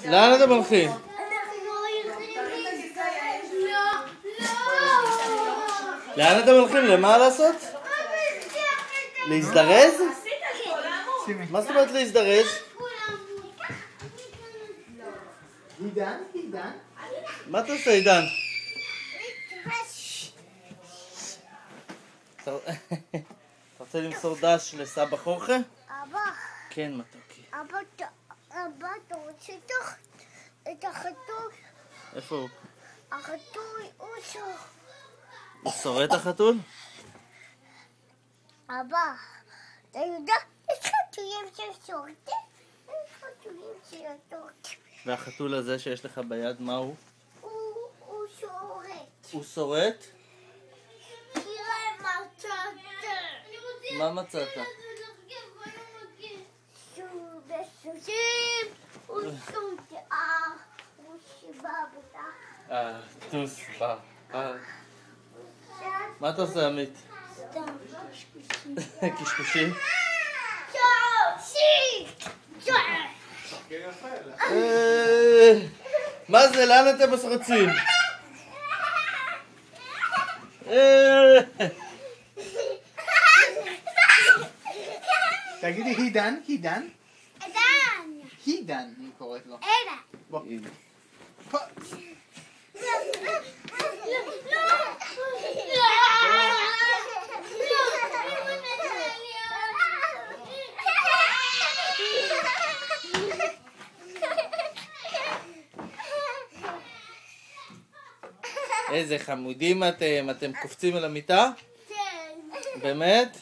לאן אתם הולכים? לאן אתם הולכים? למה לעשות? להזדרז? מה זאת אומרת להזדרז? עידן? עידן? מה אתה עושה, עידן? אתה רוצה למסור דש לסבא חורכה? אבא. כן, מתוקי. אבא, אתה רוצה את החתול? איפה הוא? החתול הוא הוא שורד החתול? אבא, אתה יודע, יש חתולים ששורדים? יש חתולים ששורדים. והחתול הזה שיש לך ביד, מה הוא? הוא שורד. הוא שורט? תראה מה מצאת. מה מצאת? בסוסים, הוא שום שיער, הוא שיבה בטח. טוס, בא. מה אתה עושה, עמית? סתם קשקושים. קשקושים? מה זה? לאן אתם רצים? תגידי עידן? עידן? עידן. עידן, היא קוראת לו. עידן. בוא. פה. איזה חמודים אתם קופצים על המיטה? כן. באמת?